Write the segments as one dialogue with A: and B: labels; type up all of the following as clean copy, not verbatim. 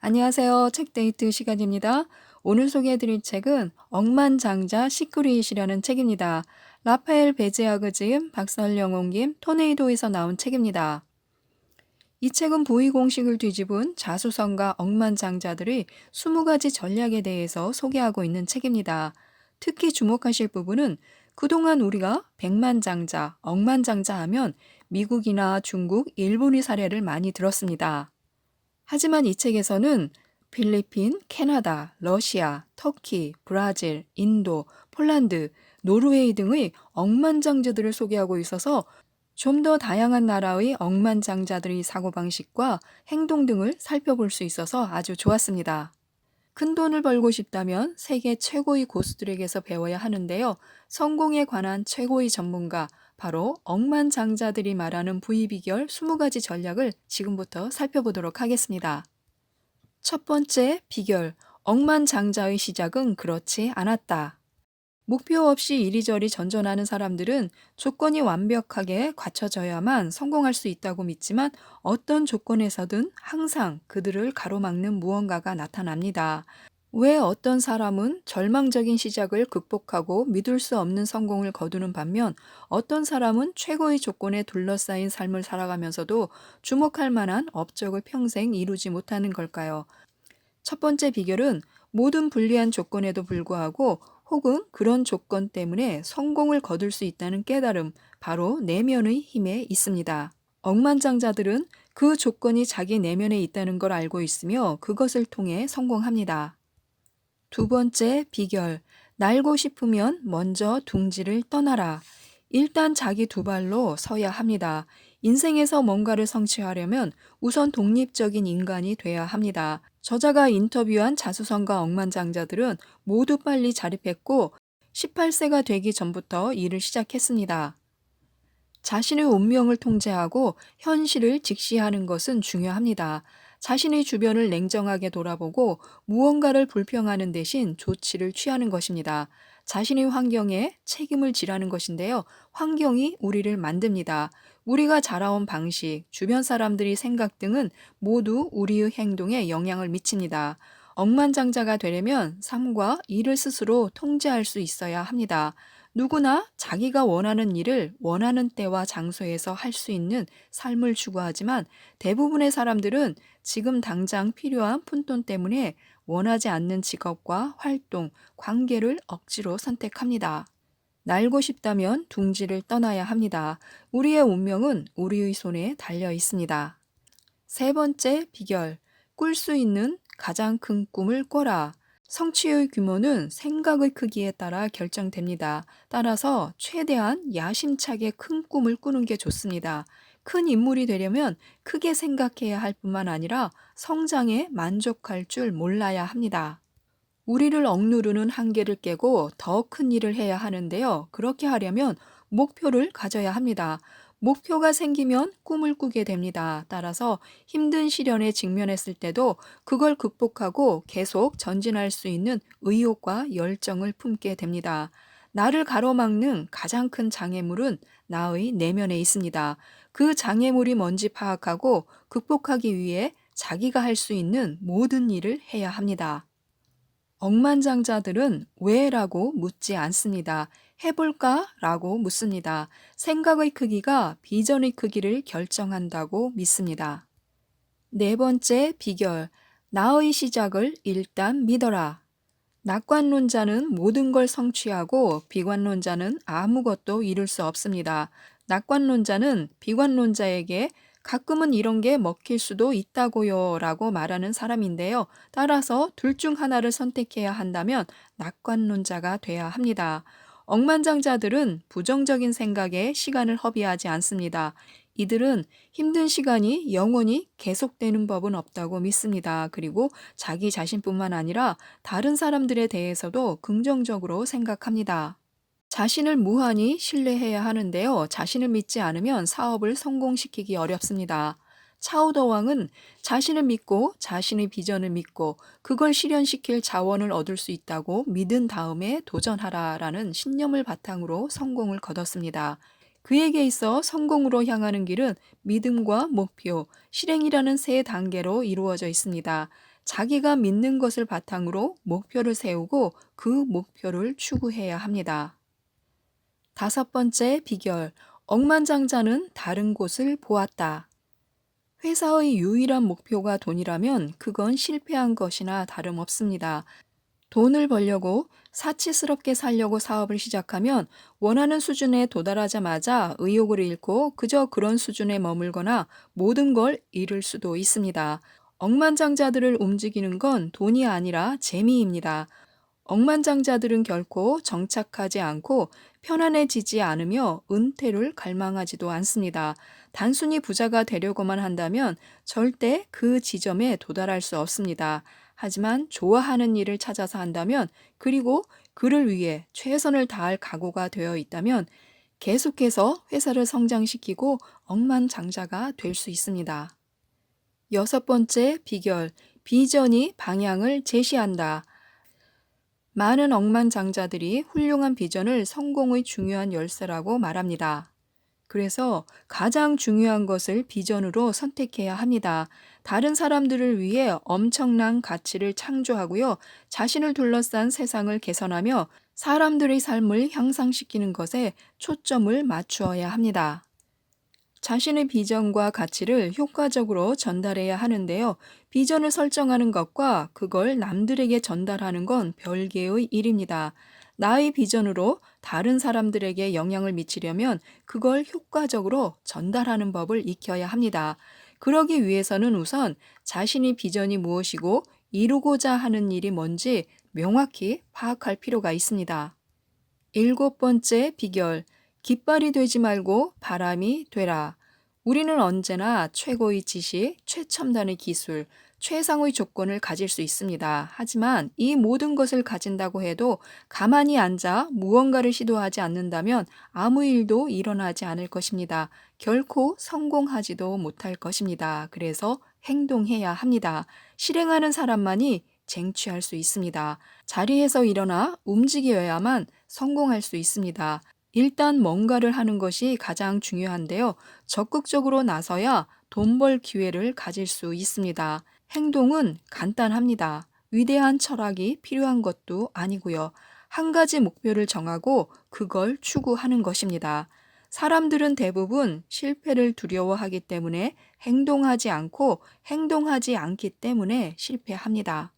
A: 안녕하세요. 책데이트 시간입니다. 오늘 소개해드릴 책은 억만장자 시크릿이라는 책입니다. 라파엘 베제아그 지음, 박설영 옮김, 토네이도에서 나온 책입니다. 이 책은 부의 공식을 뒤집은 자수성가 억만장자들의 20가지 전략에 대해서 소개하고 있는 책입니다. 특히 주목하실 부분은 그동안 우리가 백만장자, 억만장자 하면 미국이나 중국, 일본의 사례를 많이 들었습니다. 하지만 이 책에서는 필리핀, 캐나다, 러시아, 터키, 브라질, 인도, 폴란드, 노르웨이 등의 억만장자들을 소개하고 있어서 좀 더 다양한 나라의 억만장자들의 사고방식과 행동 등을 살펴볼 수 있어서 아주 좋았습니다. 큰 돈을 벌고 싶다면 세계 최고의 고수들에게서 배워야 하는데요. 성공에 관한 최고의 전문가, 바로 억만장자들이 말하는 부의 비결 20가지 전략을 지금부터 살펴보도록 하겠습니다. 첫 번째 비결, 억만장자의 시작은 그렇지 않았다. 목표 없이 이리저리 전전하는 사람들은 조건이 완벽하게 갖춰져야만 성공할 수 있다고 믿지만 어떤 조건에서든 항상 그들을 가로막는 무언가가 나타납니다. 왜 어떤 사람은 절망적인 시작을 극복하고 믿을 수 없는 성공을 거두는 반면 어떤 사람은 최고의 조건에 둘러싸인 삶을 살아가면서도 주목할 만한 업적을 평생 이루지 못하는 걸까요? 첫 번째 비결은 모든 불리한 조건에도 불구하고 혹은 그런 조건 때문에 성공을 거둘 수 있다는 깨달음, 바로 내면의 힘에 있습니다. 억만장자들은 그 조건이 자기 내면에 있다는 걸 알고 있으며 그것을 통해 성공합니다. 두 번째 비결, 날고 싶으면 먼저 둥지를 떠나라. 일단 자기 두 발로 서야 합니다. 인생에서 뭔가를 성취하려면 우선 독립적인 인간이 돼야 합니다. 저자가 인터뷰한 자수성가 억만장자들은 모두 빨리 자립했고 18세가 되기 전부터 일을 시작했습니다. 자신의 운명을 통제하고 현실을 직시하는 것은 중요합니다. 자신의 주변을 냉정하게 돌아보고 무언가를 불평하는 대신 조치를 취하는 것입니다. 자신의 환경에 책임을 지라는 것인데요. 환경이 우리를 만듭니다. 우리가 자라온 방식, 주변 사람들의 생각 등은 모두 우리의 행동에 영향을 미칩니다. 억만장자가 되려면 삶과 일을 스스로 통제할 수 있어야 합니다. 누구나 자기가 원하는 일을 원하는 때와 장소에서 할 수 있는 삶을 추구하지만 대부분의 사람들은 지금 당장 필요한 푼돈 때문에 원하지 않는 직업과 활동, 관계를 억지로 선택합니다. 날고 싶다면 둥지를 떠나야 합니다. 우리의 운명은 우리의 손에 달려 있습니다. 세 번째 비결, 꿀 수 있는 가장 큰 꿈을 꿔라. 성취의 규모는 생각의 크기에 따라 결정됩니다. 따라서 최대한 야심차게 큰 꿈을 꾸는 게 좋습니다. 큰 인물이 되려면 크게 생각해야 할 뿐만 아니라 성장에 만족할 줄 몰라야 합니다. 우리를 억누르는 한계를 깨고 더 큰 일을 해야 하는데요. 그렇게 하려면 목표를 가져야 합니다. 목표가 생기면 꿈을 꾸게 됩니다. 따라서 힘든 시련에 직면했을 때도 그걸 극복하고 계속 전진할 수 있는 의욕과 열정을 품게 됩니다. 나를 가로막는 가장 큰 장애물은 나의 내면에 있습니다. 그 장애물이 뭔지 파악하고 극복하기 위해 자기가 할 수 있는 모든 일을 해야 합니다. 억만장자들은 왜라고 묻지 않습니다. 해볼까? 라고 묻습니다. 생각의 크기가 비전의 크기를 결정한다고 믿습니다. 네 번째 비결, 나의 시작을 일단 믿어라. 낙관론자는 모든 걸 성취하고 비관론자는 아무것도 이룰 수 없습니다. 낙관론자는 비관론자에게 가끔은 이런 게 먹힐 수도 있다고요 라고 말하는 사람인데요. 따라서 둘 중 하나를 선택해야 한다면 낙관론자가 돼야 합니다. 억만장자들은 부정적인 생각에 시간을 허비하지 않습니다. 이들은 힘든 시간이 영원히 계속되는 법은 없다고 믿습니다. 그리고 자기 자신뿐만 아니라 다른 사람들에 대해서도 긍정적으로 생각합니다. 자신을 무한히 신뢰해야 하는데요. 자신을 믿지 않으면 사업을 성공시키기 어렵습니다. 차오더 왕은 자신을 믿고 자신의 비전을 믿고 그걸 실현시킬 자원을 얻을 수 있다고 믿은 다음에 도전하라라는 신념을 바탕으로 성공을 거뒀습니다. 그에게 있어 성공으로 향하는 길은 믿음과 목표, 실행이라는 세 단계로 이루어져 있습니다. 자기가 믿는 것을 바탕으로 목표를 세우고 그 목표를 추구해야 합니다. 다섯 번째 비결, 억만장자는 다른 곳을 보았다. 회사의 유일한 목표가 돈이라면 그건 실패한 것이나 다름없습니다. 돈을 벌려고 사치스럽게 살려고 사업을 시작하면 원하는 수준에 도달하자마자 의욕을 잃고 그저 그런 수준에 머물거나 모든 걸 잃을 수도 있습니다. 억만장자들을 움직이는 건 돈이 아니라 재미입니다. 억만장자들은 결코 정착하지 않고 편안해지지 않으며 은퇴를 갈망하지도 않습니다. 단순히 부자가 되려고만 한다면 절대 그 지점에 도달할 수 없습니다. 하지만 좋아하는 일을 찾아서 한다면, 그리고 그를 위해 최선을 다할 각오가 되어 있다면 계속해서 회사를 성장시키고 억만장자가 될 수 있습니다. 여섯 번째 비결, 비전이 방향을 제시한다. 많은 억만장자들이 훌륭한 비전을 성공의 중요한 열쇠라고 말합니다. 그래서 가장 중요한 것을 비전으로 선택해야 합니다. 다른 사람들을 위해 엄청난 가치를 창조하고요. 자신을 둘러싼 세상을 개선하며 사람들의 삶을 향상시키는 것에 초점을 맞추어야 합니다. 자신의 비전과 가치를 효과적으로 전달해야 하는데요. 비전을 설정하는 것과 그걸 남들에게 전달하는 건 별개의 일입니다. 나의 비전으로 다른 사람들에게 영향을 미치려면 그걸 효과적으로 전달하는 법을 익혀야 합니다. 그러기 위해서는 우선 자신의 비전이 무엇이고 이루고자 하는 일이 뭔지 명확히 파악할 필요가 있습니다. 일곱 번째 비결, 깃발이 되지 말고 바람이 되라. 우리는 언제나 최고의 지식, 최첨단의 기술, 최상의 조건을 가질 수 있습니다. 하지만 이 모든 것을 가진다고 해도 가만히 앉아 무언가를 시도하지 않는다면 아무 일도 일어나지 않을 것입니다. 결코 성공하지도 못할 것입니다. 그래서 행동해야 합니다. 실행하는 사람만이 쟁취할 수 있습니다. 자리에서 일어나 움직여야만 성공할 수 있습니다. 일단 뭔가를 하는 것이 가장 중요한데요. 적극적으로 나서야 돈 벌 기회를 가질 수 있습니다. 행동은 간단합니다. 위대한 철학이 필요한 것도 아니고요. 한 가지 목표를 정하고 그걸 추구하는 것입니다. 사람들은 대부분 실패를 두려워하기 때문에 행동하지 않고 행동하지 않기 때문에 실패합니다.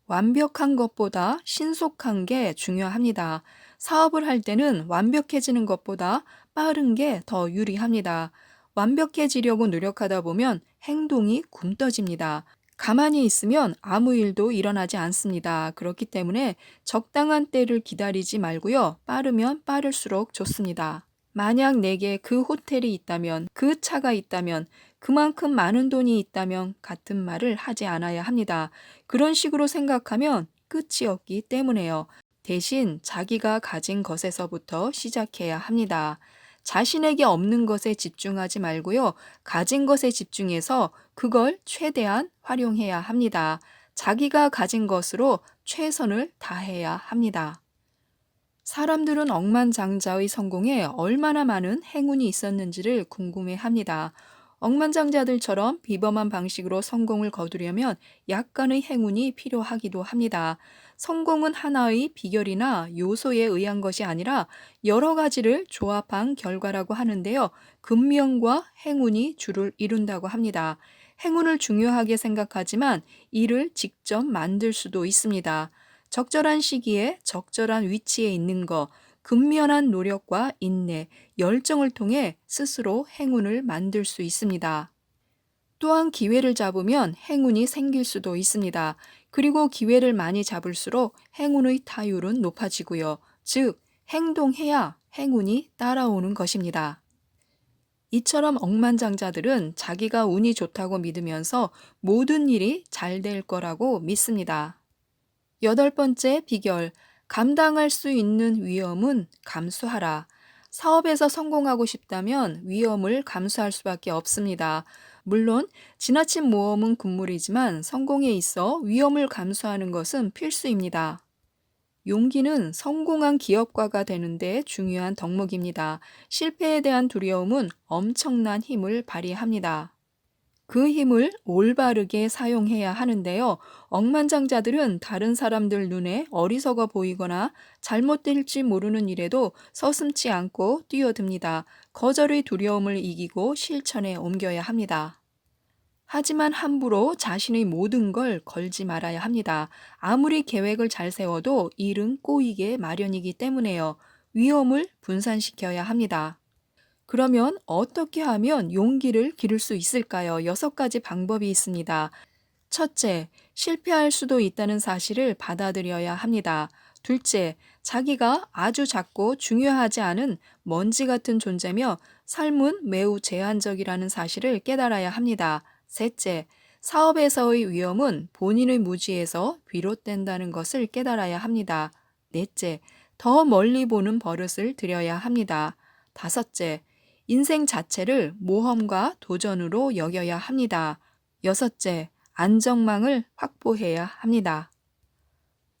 A: 완벽한 것보다 신속한 게 중요합니다. 사업을 할 때는 완벽해지는 것보다 빠른 게 더 유리합니다. 완벽해지려고 노력하다 보면 행동이 굼떠집니다. 가만히 있으면 아무 일도 일어나지 않습니다. 그렇기 때문에 적당한 때를 기다리지 말고요. 빠르면 빠를수록 좋습니다. 만약 내게 그 호텔이 있다면, 그 차가 있다면, 그만큼 많은 돈이 있다면 같은 말을 하지 않아야 합니다. 그런 식으로 생각하면 끝이 없기 때문에요. 대신 자기가 가진 것에서부터 시작해야 합니다. 자신에게 없는 것에 집중하지 말고요. 가진 것에 집중해서 그걸 최대한 활용해야 합니다. 자기가 가진 것으로 최선을 다해야 합니다. 사람들은 억만장자의 성공에 얼마나 많은 행운이 있었는지를 궁금해 합니다. 억만장자들처럼 비범한 방식으로 성공을 거두려면 약간의 행운이 필요하기도 합니다. 성공은 하나의 비결이나 요소에 의한 것이 아니라 여러 가지를 조합한 결과라고 하는데요. 근면과 행운이 주를 이룬다고 합니다. 행운을 중요하게 생각하지만 이를 직접 만들 수도 있습니다. 적절한 시기에 적절한 위치에 있는 것, 근면한 노력과 인내, 열정을 통해 스스로 행운을 만들 수 있습니다. 또한 기회를 잡으면 행운이 생길 수도 있습니다. 그리고 기회를 많이 잡을수록 행운의 타율은 높아지고요. 즉, 행동해야 행운이 따라오는 것입니다. 이처럼 억만장자들은 자기가 운이 좋다고 믿으면서 모든 일이 잘 될 거라고 믿습니다. 여덟 번째 비결, 감당할 수 있는 위험은 감수하라. 사업에서 성공하고 싶다면 위험을 감수할 수밖에 없습니다. 물론 지나친 모험은 금물이지만 성공에 있어 위험을 감수하는 것은 필수입니다. 용기는 성공한 기업가가 되는 데 중요한 덕목입니다. 실패에 대한 두려움은 엄청난 힘을 발휘합니다. 그 힘을 올바르게 사용해야 하는데요. 억만장자들은 다른 사람들 눈에 어리석어 보이거나 잘못될지 모르는 일에도 서슴지 않고 뛰어듭니다. 거절의 두려움을 이기고 실천에 옮겨야 합니다. 하지만 함부로 자신의 모든 걸 걸지 말아야 합니다. 아무리 계획을 잘 세워도 일은 꼬이게 마련이기 때문에요. 위험을 분산시켜야 합니다. 그러면 어떻게 하면 용기를 기를 수 있을까요? 6가지 방법이 있습니다. 첫째, 실패할 수도 있다는 사실을 받아들여야 합니다. 둘째, 자기가 아주 작고 중요하지 않은 먼지 같은 존재며 삶은 매우 제한적이라는 사실을 깨달아야 합니다. 셋째, 사업에서의 위험은 본인의 무지에서 비롯된다는 것을 깨달아야 합니다. 넷째, 더 멀리 보는 버릇을 들여야 합니다. 다섯째, 인생 자체를 모험과 도전으로 여겨야 합니다. 여섯째, 안정망을 확보해야 합니다.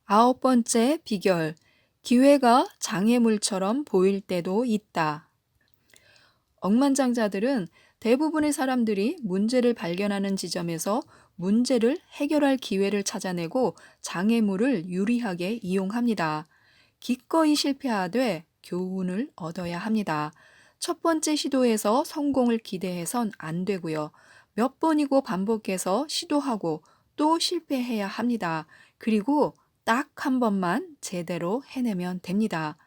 A: 9번째 비결, 기회가 장애물처럼 보일 때도 있다. 억만장자들은 대부분의 사람들이 문제를 발견하는 지점에서 문제를 해결할 기회를 찾아내고 장애물을 유리하게 이용합니다. 기꺼이 실패하되 교훈을 얻어야 합니다. 첫 번째 시도에서 성공을 기대해선 안 되고요. 몇 번이고 반복해서 시도하고 또 실패해야 합니다. 그리고 딱 한 번만 제대로 해내면 됩니다.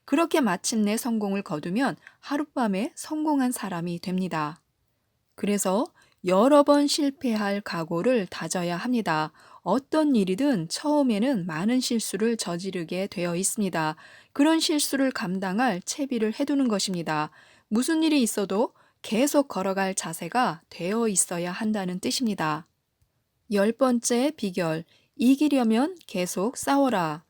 A: 그렇게 마침내 성공을 거두면 하룻밤에 성공한 사람이 됩니다. 그래서 여러 번 실패할 각오를 다져야 합니다. 어떤 일이든 처음에는 많은 실수를 저지르게 되어 있습니다. 그런 실수를 감당할 채비를 해두는 것입니다. 무슨 일이 있어도 계속 걸어갈 자세가 되어 있어야 한다는 뜻입니다. 10번째 비결, 이기려면 계속 싸워라.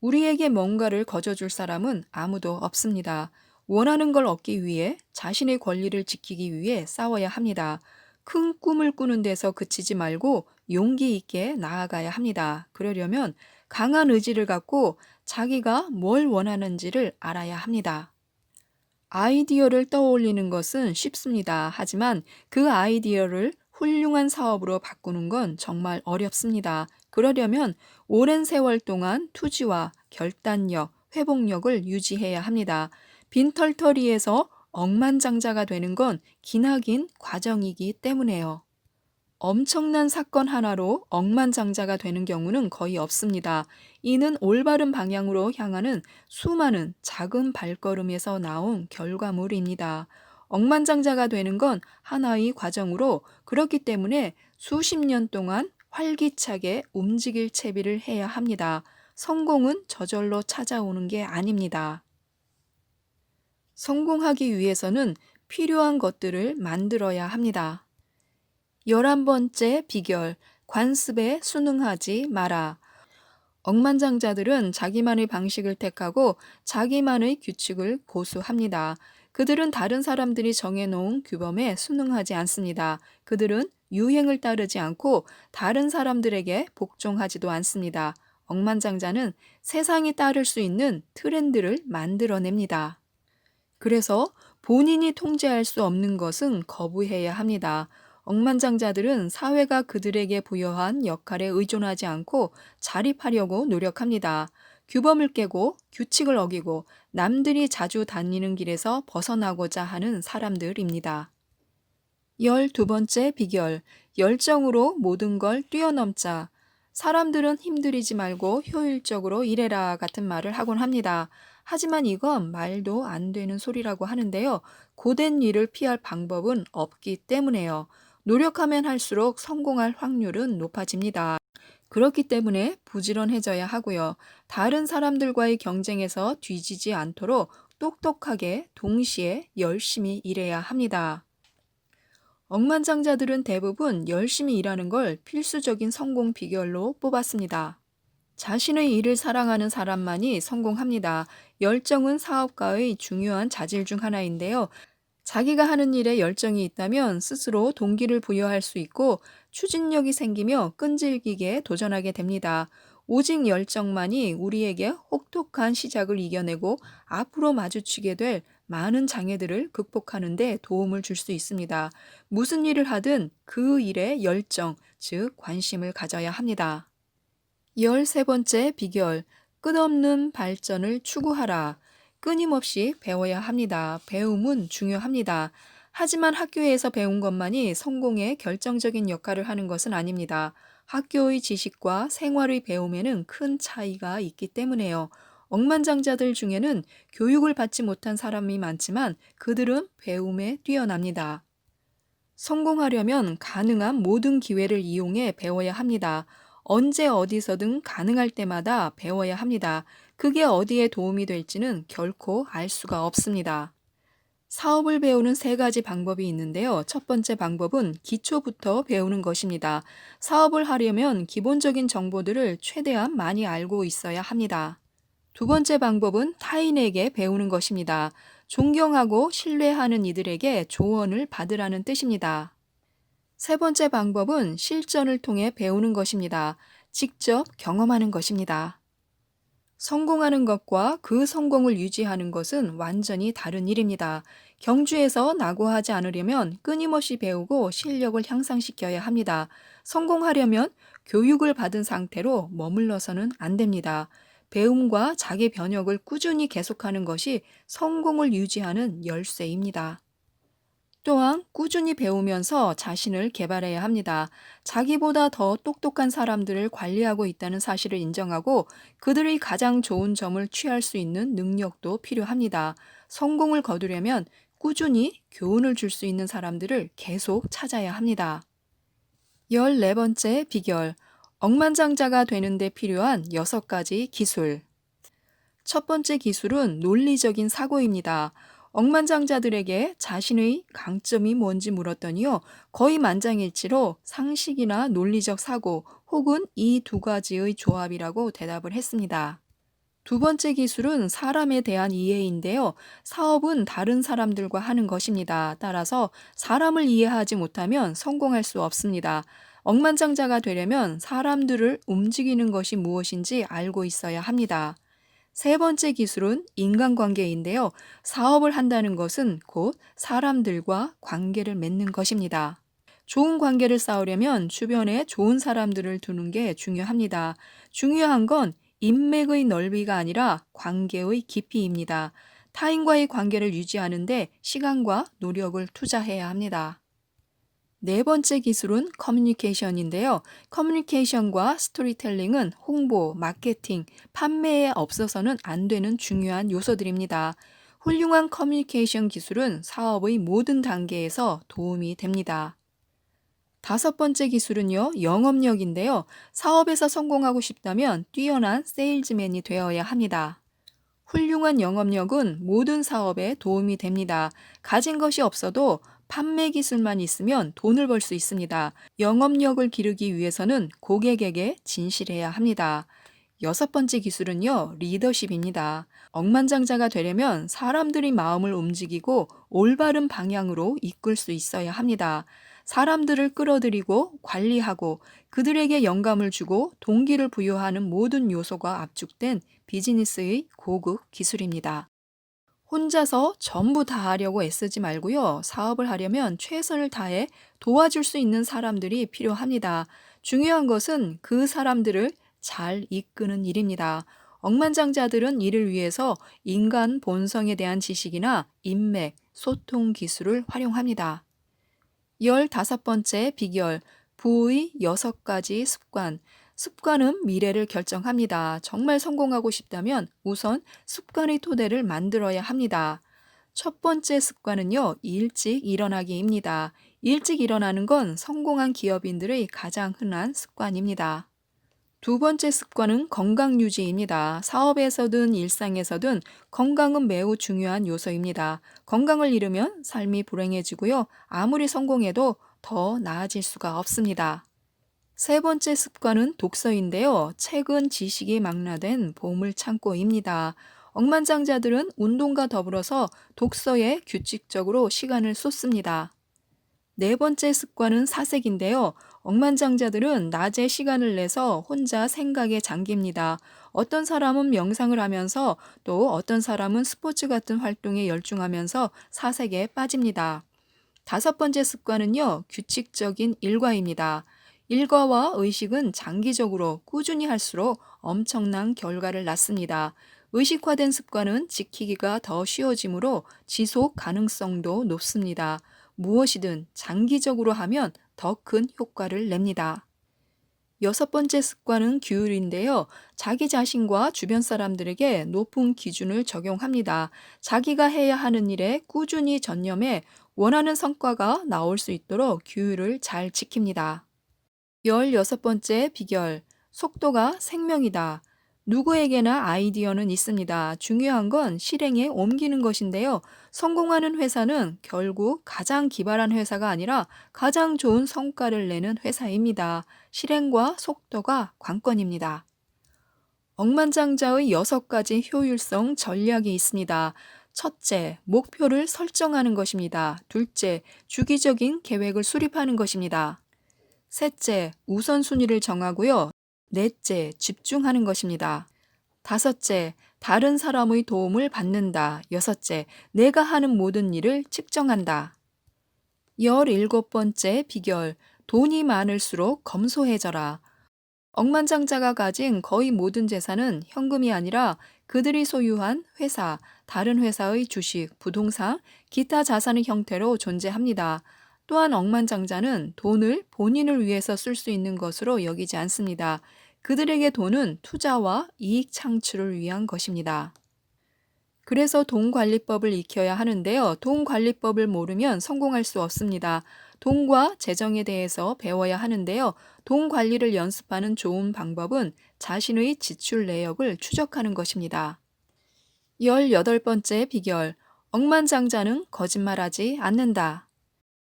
A: 우리에게 뭔가를 거저줄 사람은 아무도 없습니다. 원하는 걸 얻기 위해 자신의 권리를 지키기 위해 싸워야 합니다. 큰 꿈을 꾸는 데서 그치지 말고 용기 있게 나아가야 합니다. 그러려면 강한 의지를 갖고 자기가 뭘 원하는지를 알아야 합니다. 아이디어를 떠올리는 것은 쉽습니다. 하지만 그 아이디어를 훌륭한 사업으로 바꾸는 건 정말 어렵습니다. 그러려면 오랜 세월 동안 투지와 결단력, 회복력을 유지해야 합니다. 빈털터리에서 억만장자가 되는 건 기나긴 과정이기 때문에요. 엄청난 사건 하나로 억만장자가 되는 경우는 거의 없습니다. 이는 올바른 방향으로 향하는 수많은 작은 발걸음에서 나온 결과물입니다. 억만장자가 되는 건 하나의 과정으로 그렇기 때문에 수십 년 동안 활기차게 움직일 채비를 해야 합니다. 성공은 저절로 찾아오는 게 아닙니다. 성공하기 위해서는 필요한 것들을 만들어야 합니다. 11번째 비결, 관습에 순응하지 마라. 억만장자들은 자기만의 방식을 택하고 자기만의 규칙을 고수합니다. 그들은 다른 사람들이 정해놓은 규범에 순응하지 않습니다. 그들은 유행을 따르지 않고 다른 사람들에게 복종하지도 않습니다. 억만장자는 세상이 따를 수 있는 트렌드를 만들어냅니다. 그래서 본인이 통제할 수 없는 것은 거부해야 합니다. 억만장자들은 사회가 그들에게 부여한 역할에 의존하지 않고 자립하려고 노력합니다. 규범을 깨고 규칙을 어기고 남들이 자주 다니는 길에서 벗어나고자 하는 사람들입니다. 12번째 비결, 열정으로 모든 걸 뛰어넘자. 사람들은 힘들이지 말고 효율적으로 일해라 같은 말을 하곤 합니다. 하지만 이건 말도 안 되는 소리라고 하는데요. 고된 일을 피할 방법은 없기 때문에요. 노력하면 할수록 성공할 확률은 높아집니다. 그렇기 때문에 부지런해져야 하고요. 다른 사람들과의 경쟁에서 뒤지지 않도록 똑똑하게 동시에 열심히 일해야 합니다. 억만장자들은 대부분 열심히 일하는 걸 필수적인 성공 비결로 뽑았습니다. 자신의 일을 사랑하는 사람만이 성공합니다. 열정은 사업가의 중요한 자질 중 하나인데요. 자기가 하는 일에 열정이 있다면 스스로 동기를 부여할 수 있고 추진력이 생기며 끈질기게 도전하게 됩니다. 오직 열정만이 우리에게 혹독한 시작을 이겨내고 앞으로 마주치게 될 많은 장애들을 극복하는 데 도움을 줄 수 있습니다. 무슨 일을 하든 그 일에 열정, 즉 관심을 가져야 합니다. 13번째 비결, 끝없는 발전을 추구하라. 끊임없이 배워야 합니다. 배움은 중요합니다. 하지만 학교에서 배운 것만이 성공에 결정적인 역할을 하는 것은 아닙니다. 학교의 지식과 생활의 배움에는 큰 차이가 있기 때문에요. 억만장자들 중에는 교육을 받지 못한 사람이 많지만 그들은 배움에 뛰어납니다. 성공하려면 가능한 모든 기회를 이용해 배워야 합니다. 언제 어디서든 가능할 때마다 배워야 합니다. 그게 어디에 도움이 될지는 결코 알 수가 없습니다. 사업을 배우는 세 가지 방법이 있는데요. 첫 번째 방법은 기초부터 배우는 것입니다. 사업을 하려면 기본적인 정보들을 최대한 많이 알고 있어야 합니다. 두 번째 방법은 타인에게 배우는 것입니다. 존경하고 신뢰하는 이들에게 조언을 받으라는 뜻입니다. 세 번째 방법은 실전을 통해 배우는 것입니다. 직접 경험하는 것입니다. 성공하는 것과 그 성공을 유지하는 것은 완전히 다른 일입니다. 경주에서 낙오하지 않으려면 끊임없이 배우고 실력을 향상시켜야 합니다. 성공하려면 교육을 받은 상태로 머물러서는 안 됩니다. 배움과 자기 변혁을 꾸준히 계속하는 것이 성공을 유지하는 열쇠입니다. 또한 꾸준히 배우면서 자신을 개발해야 합니다. 자기보다 더 똑똑한 사람들을 관리하고 있다는 사실을 인정하고 그들의 가장 좋은 점을 취할 수 있는 능력도 필요합니다. 성공을 거두려면 꾸준히 교훈을 줄 수 있는 사람들을 계속 찾아야 합니다. 14번째 비결, 억만장자가 되는데 필요한 6가지 기술. 첫 번째 기술은 논리적인 사고입니다. 억만장자들에게 자신의 강점이 뭔지 물었더니요, 거의 만장일치로 상식이나 논리적 사고 혹은 이 두 가지의 조합이라고 대답을 했습니다. 두 번째 기술은 사람에 대한 이해인데요. 사업은 다른 사람들과 하는 것입니다. 따라서 사람을 이해하지 못하면 성공할 수 없습니다. 억만장자가 되려면 사람들을 움직이는 것이 무엇인지 알고 있어야 합니다. 세 번째 기술은 인간관계인데요. 사업을 한다는 것은 곧 사람들과 관계를 맺는 것입니다. 좋은 관계를 쌓으려면 주변에 좋은 사람들을 두는 게 중요합니다. 중요한 건 인맥의 넓이가 아니라 관계의 깊이입니다. 타인과의 관계를 유지하는데 시간과 노력을 투자해야 합니다. 네 번째 기술은 커뮤니케이션인데요. 커뮤니케이션과 스토리텔링은 홍보, 마케팅, 판매에 없어서는 안 되는 중요한 요소들입니다. 훌륭한 커뮤니케이션 기술은 사업의 모든 단계에서 도움이 됩니다. 다섯 번째 기술은요, 영업력인데요. 사업에서 성공하고 싶다면 뛰어난 세일즈맨이 되어야 합니다. 훌륭한 영업력은 모든 사업에 도움이 됩니다. 가진 것이 없어도 판매 기술만 있으면 돈을 벌 수 있습니다. 영업력을 기르기 위해서는 고객에게 진실해야 합니다. 여섯 번째 기술은요, 리더십입니다. 억만장자가 되려면 사람들이 마음을 움직이고 올바른 방향으로 이끌 수 있어야 합니다. 사람들을 끌어들이고 관리하고 그들에게 영감을 주고 동기를 부여하는 모든 요소가 압축된 비즈니스의 고급 기술입니다. 혼자서 전부 다 하려고 애쓰지 말고요. 사업을 하려면 최선을 다해 도와줄 수 있는 사람들이 필요합니다. 중요한 것은 그 사람들을 잘 이끄는 일입니다. 억만장자들은 이를 위해서 인간 본성에 대한 지식이나 인맥, 소통 기술을 활용합니다. 15번째 비결, 부의 6가지 습관. 습관은 미래를 결정합니다. 정말 성공하고 싶다면 우선 습관의 토대를 만들어야 합니다. 첫 번째 습관은요, 일찍 일어나기입니다. 일찍 일어나는 건 성공한 기업인들의 가장 흔한 습관입니다. 두 번째 습관은 건강 유지입니다. 사업에서든 일상에서든 건강은 매우 중요한 요소입니다. 건강을 잃으면 삶이 불행해지고요. 아무리 성공해도 더 나아질 수가 없습니다. 세 번째 습관은 독서인데요. 책은 지식이 망라된 보물창고입니다. 억만장자들은 운동과 더불어서 독서에 규칙적으로 시간을 쏟습니다. 네 번째 습관은 사색인데요. 억만장자들은 낮에 시간을 내서 혼자 생각에 잠깁니다. 어떤 사람은 명상을 하면서 또 어떤 사람은 스포츠 같은 활동에 열중하면서 사색에 빠집니다. 다섯 번째 습관은요, 규칙적인 일과입니다. 일과와 의식은 장기적으로 꾸준히 할수록 엄청난 결과를 낳습니다. 의식화된 습관은 지키기가 더 쉬워지므로 지속 가능성도 높습니다. 무엇이든 장기적으로 하면 더 큰 효과를 냅니다. 여섯 번째 습관은 규율인데요. 자기 자신과 주변 사람들에게 높은 기준을 적용합니다. 자기가 해야 하는 일에 꾸준히 전념해 원하는 성과가 나올 수 있도록 규율을 잘 지킵니다. 16번째 비결. 속도가 생명이다. 누구에게나 아이디어는 있습니다. 중요한 건 실행에 옮기는 것인데요. 성공하는 회사는 결국 가장 기발한 회사가 아니라 가장 좋은 성과를 내는 회사입니다. 실행과 속도가 관건입니다. 억만장자의 6가지 효율성 전략이 있습니다. 첫째, 목표를 설정하는 것입니다. 둘째, 주기적인 계획을 수립하는 것입니다. 셋째, 우선순위를 정하고요. 넷째, 집중하는 것입니다. 다섯째, 다른 사람의 도움을 받는다. 여섯째, 내가 하는 모든 일을 측정한다. 17번째 비결, 돈이 많을수록 검소해져라. 억만장자가 가진 거의 모든 재산은 현금이 아니라 그들이 소유한 회사, 다른 회사의 주식, 부동산, 기타 자산의 형태로 존재합니다. 또한 억만장자는 돈을 본인을 위해서 쓸 수 있는 것으로 여기지 않습니다. 그들에게 돈은 투자와 이익 창출을 위한 것입니다. 그래서 돈 관리법을 익혀야 하는데요. 돈 관리법을 모르면 성공할 수 없습니다. 돈과 재정에 대해서 배워야 하는데요. 돈 관리를 연습하는 좋은 방법은 자신의 지출 내역을 추적하는 것입니다. 18번째 비결. 억만장자는 거짓말하지 않는다.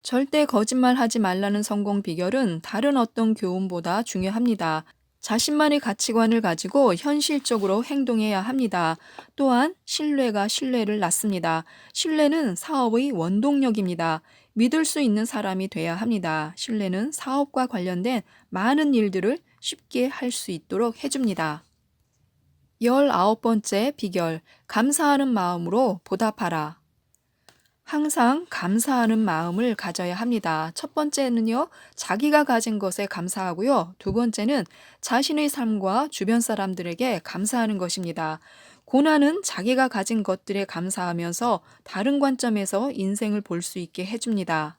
A: 절대 거짓말하지 말라는 성공 비결은 다른 어떤 교훈보다 중요합니다. 자신만의 가치관을 가지고 현실적으로 행동해야 합니다. 또한 신뢰가 신뢰를 낳습니다. 신뢰는 사업의 원동력입니다. 믿을 수 있는 사람이 돼야 합니다. 신뢰는 사업과 관련된 많은 일들을 쉽게 할 수 있도록 해줍니다. 19번째 비결. 감사하는 마음으로 보답하라. 항상 감사하는 마음을 가져야 합니다. 첫 번째는요, 자기가 가진 것에 감사하고요. 두 번째는 자신의 삶과 주변 사람들에게 감사하는 것입니다. 고난은 자기가 가진 것들에 감사하면서 다른 관점에서 인생을 볼 수 있게 해줍니다.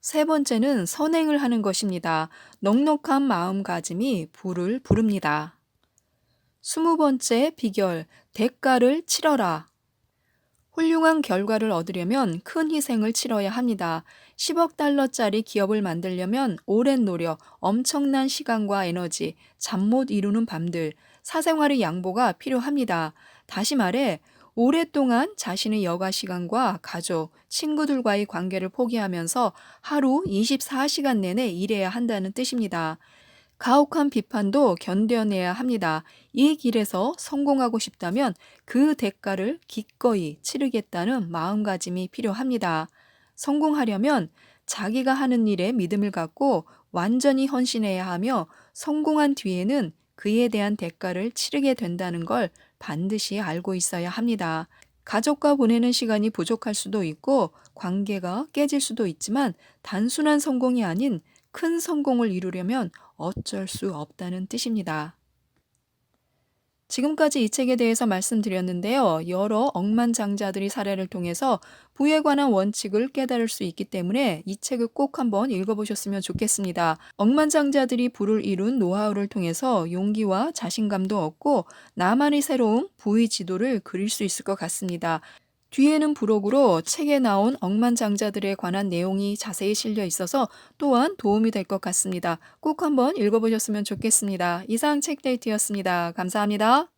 A: 세 번째는 선행을 하는 것입니다. 넉넉한 마음가짐이 부를 부릅니다. 20번째 비결, 대가를 치러라. 훌륭한 결과를 얻으려면 큰 희생을 치러야 합니다. 10억 달러짜리 기업을 만들려면 오랜 노력, 엄청난 시간과 에너지, 잠 못 이루는 밤들, 사생활의 양보가 필요합니다. 다시 말해, 오랫동안 자신의 여가 시간과 가족, 친구들과의 관계를 포기하면서 하루 24시간 내내 일해야 한다는 뜻입니다. 가혹한 비판도 견뎌내야 합니다. 이 길에서 성공하고 싶다면 그 대가를 기꺼이 치르겠다는 마음가짐이 필요합니다. 성공하려면 자기가 하는 일에 믿음을 갖고 완전히 헌신해야 하며 성공한 뒤에는 그에 대한 대가를 치르게 된다는 걸 반드시 알고 있어야 합니다. 가족과 보내는 시간이 부족할 수도 있고 관계가 깨질 수도 있지만 단순한 성공이 아닌 큰 성공을 이루려면 어쩔 수 없다는 뜻입니다. 지금까지 이 책에 대해서 말씀드렸는데요. 여러 억만장자들의 사례를 통해서 부에 관한 원칙을 깨달을 수 있기 때문에 이 책을 꼭 한번 읽어보셨으면 좋겠습니다. 억만장자들이 부를 이룬 노하우를 통해서 용기와 자신감도 얻고 나만의 새로운 부의 지도를 그릴 수 있을 것 같습니다. 뒤에는 부록으로 책에 나온 억만장자들에 관한 내용이 자세히 실려 있어서 또한 도움이 될 것 같습니다. 꼭 한번 읽어보셨으면 좋겠습니다. 이상 책데이트였습니다. 감사합니다.